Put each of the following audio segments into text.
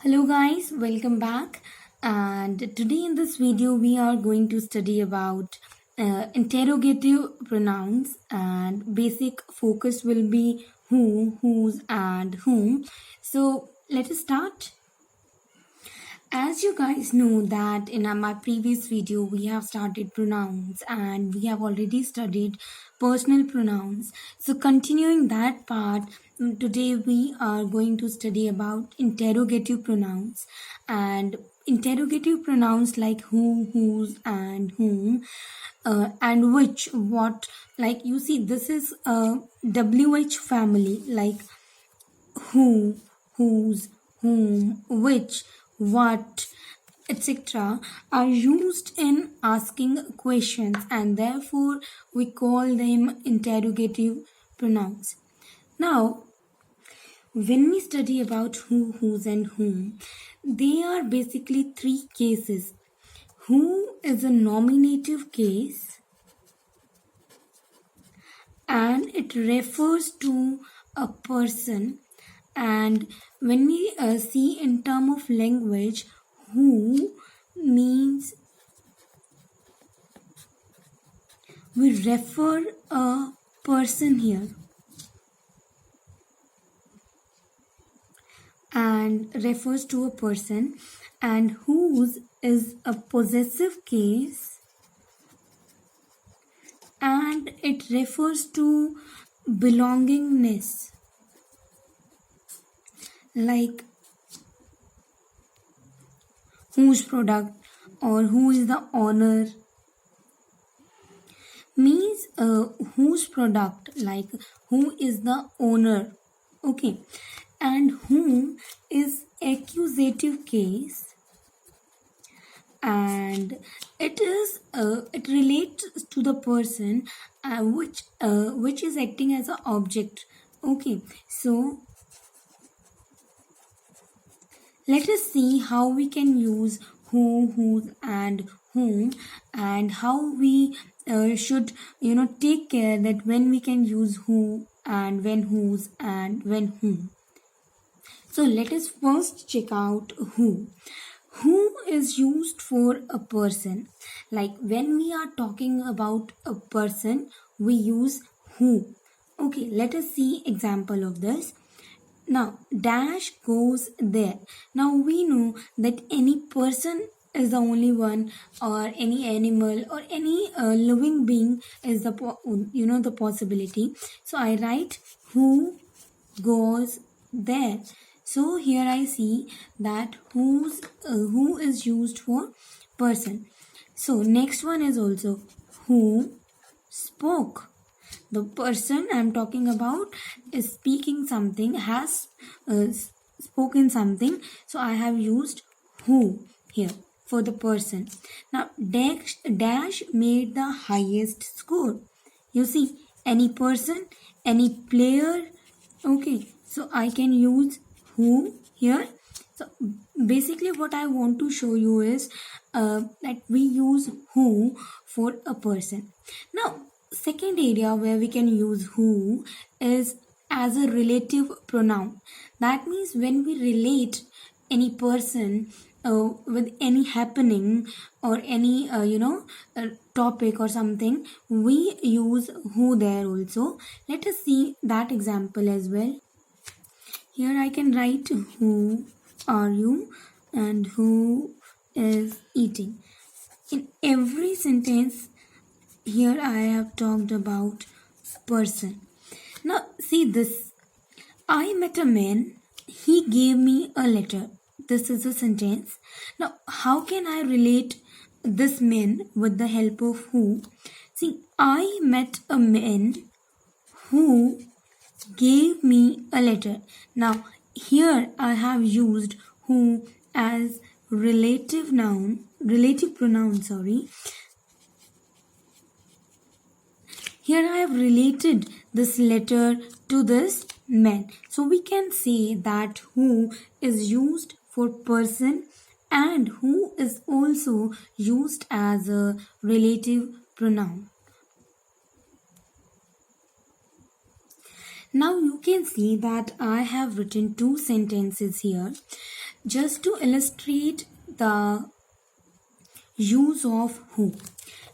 Hello guys, welcome back. And today in this video we are going to study about interrogative pronouns, and basic focus will be who, whose and whom. So let us start. As you guys know that in my previous video we have started pronouns and we have already studied personal pronouns. So continuing that part, today we are going to study about interrogative pronouns, and interrogative pronouns like who, whose and whom, and which, what. Like you see, this is a WH family, like who, whose, whom, which, what, etc. are used in asking questions, and therefore we call them interrogative pronouns. Now, when we study about who, whose, and whom, they are basically three cases. Who is a nominative case, and it refers to a person. And when we see in term of language, who means we refer a person here, and refers to a person, and whose is a possessive case, and it refers to belongingness, like whose product or who is the owner. Means whose product, like who is the owner. Okay. And whom is accusative case, and it relates to the person which is acting as an object. Okay, so let us see how we can use who, whose and whom, and how we should take care that when we can use who, and when whose, and when whom. So let us first check out who. Who is used for a person. Like when we are talking about a person, we use who. Okay, let us see example of this. Now, dash goes there. Now we know that any person is the only one, or any animal or any living being is the the possibility. So I write who goes there. So here I see that who is used for person. So next one is also who spoke. The person I'm talking about is speaking something, has spoken something. So I have used who here for the person. Now dash made the highest score. You see, any person, any player. Okay, so I can use who here. So basically what I want to show you is that we use who for a person. Now, second area where we can use who is as a relative pronoun. That means when we relate any person with any happening or any topic or something, we use who there also. Let us see that example as well. Here I can write who are you and who is eating. In every sentence here I have talked about person. Now see this. I met a man. He gave me a letter. This is a sentence. Now how can I relate this man with the help of who? See, I met a man who gave me a letter. Now here I have used who as relative pronoun, sorry. Here I have related this letter to this man. So we can say that who is used for person, and who is also used as a relative pronoun. Now you can see that I have written two sentences here. just to illustrate the use of who.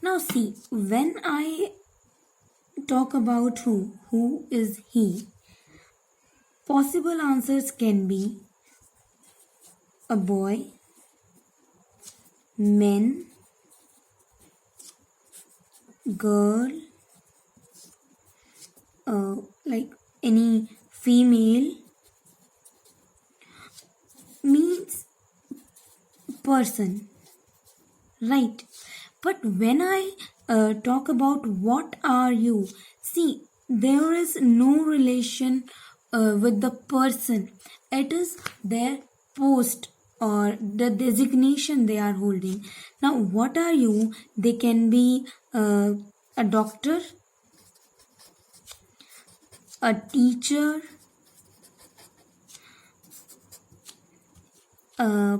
Now see, when I talk about who is he, possible answers can be a boy, men, girl, like any female, means person, right? But when I talk about what are you, see, there is no relation with the person. It is their post or the designation they are holding. Now, what are you? They can be a doctor, a teacher, a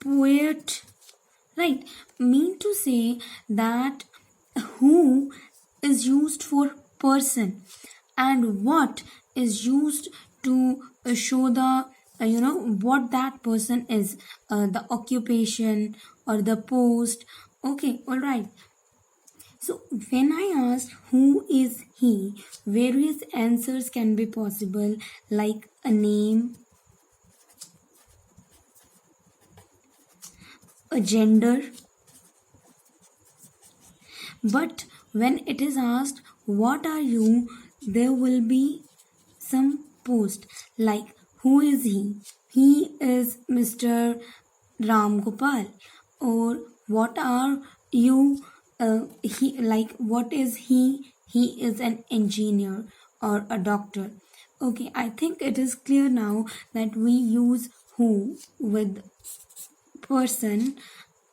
poet, right? Mean to say that who is used for person and what is used to show the what that person is, the occupation or the post. Okay, all right. So when I asked who is he, various answers can be possible, like a name, a gender. But when it is asked, what are you, there will be some post like, who is he? He is Mr. Ram Gopal. Or what are you? He like, what is he? He is an engineer or a doctor. Okay, I think it is clear now that we use who with person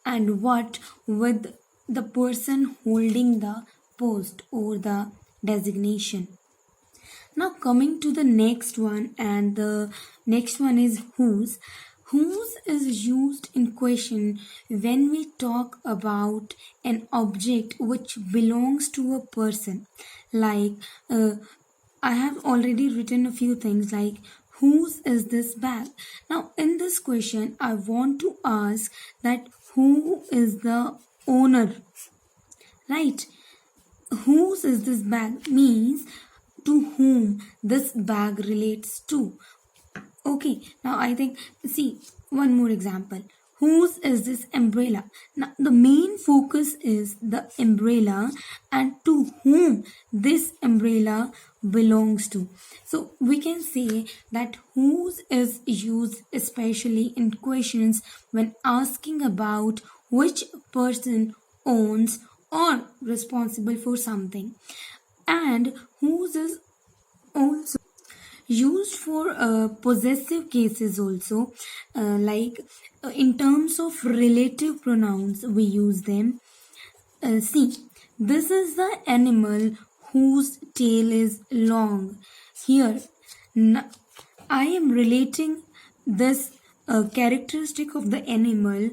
and what with the person holding the post or the designation. Now coming to the next one, and the next one is whose. Whose is used in question when we talk about an object which belongs to a person. Like I have already written a few things like, whose is this bag? Now in this question I want to ask that who is the owner, right? Whose is this bag means to whom this bag relates to. Okay, now I think, see, one more example. Whose is this umbrella? Now, the main focus is the umbrella and to whom this umbrella belongs to. So, we can say that whose is used especially in questions when asking about which person owns or responsible for something. And whose is also used for possessive cases also, like in terms of relative pronouns we use them. See, this is the animal whose tail is long. Here I am relating this characteristic of the animal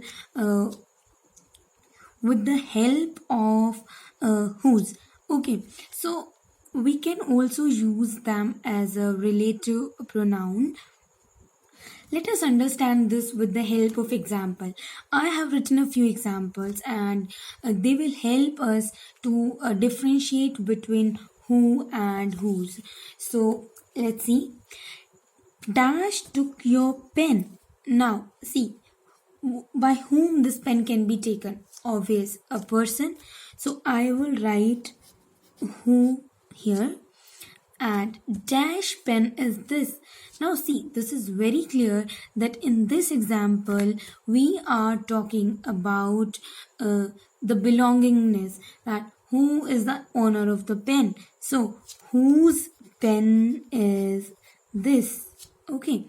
with the help of whose. Okay, so we can also use them as a relative pronoun. Let us understand this with the help of example. I have written a few examples, and they will help us to differentiate between who and whose. So let's see. Dash took your pen. Now see, by whom this pen can be taken. Obvious, a person. So I will write who here, and dash pen is this. Now see, this is very clear that in this example we are talking about the belongingness, that who is the owner of the pen. So whose pen is this? Okay,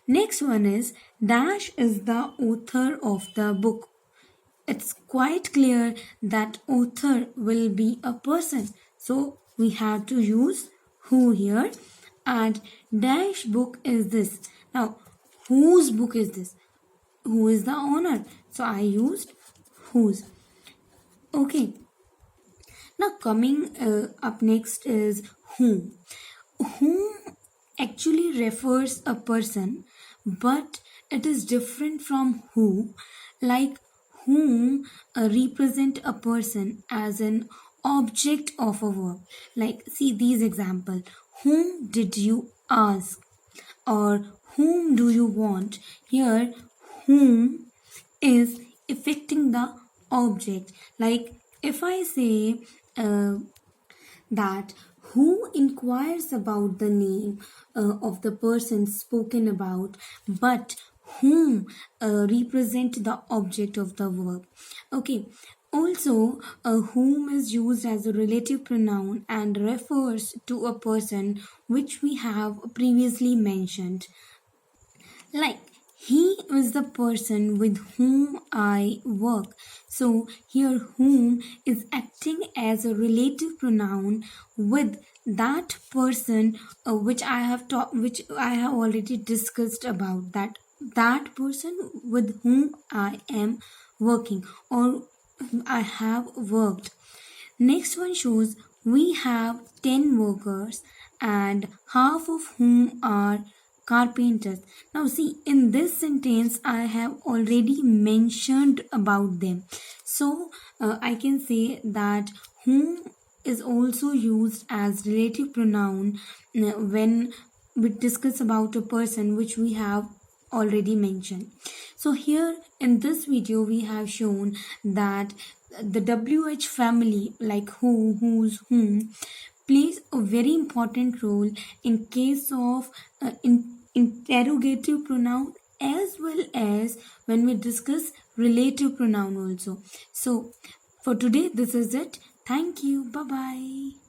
next one is dash is the author of the book. It's quite clear that author will be a person. So we have to use who here, and dash book is this. Now, whose book is this? Who is the owner? So I used whose. Okay. Now coming up next is whom. Whom actually refers a person, but it is different from who, like whom represent a person as an object of a verb. Like, see these example. Whom did you ask? Or whom do you want? Here, whom is affecting the object. Like, if I say, that who inquires about the name of the person spoken about, but whom represent the object of the verb. Okay. Also, whom is used as a relative pronoun and refers to a person which we have previously mentioned. Like, he is the person with whom I work. So here whom is acting as a relative pronoun with that person which I have already discussed about, that person with whom I am working or I have worked. Next one shows we have 10 workers and half of whom are carpenters. Now see, in this sentence I have already mentioned about them. So I can say that whom is also used as relative pronoun when we discuss about a person which we have already mentioned. So here in this video we have shown that the WH family, like who, whose, whom, plays a very important role in case of interrogative pronoun as well as when we discuss relative pronoun also. So for today this is it. Thank you. Bye bye.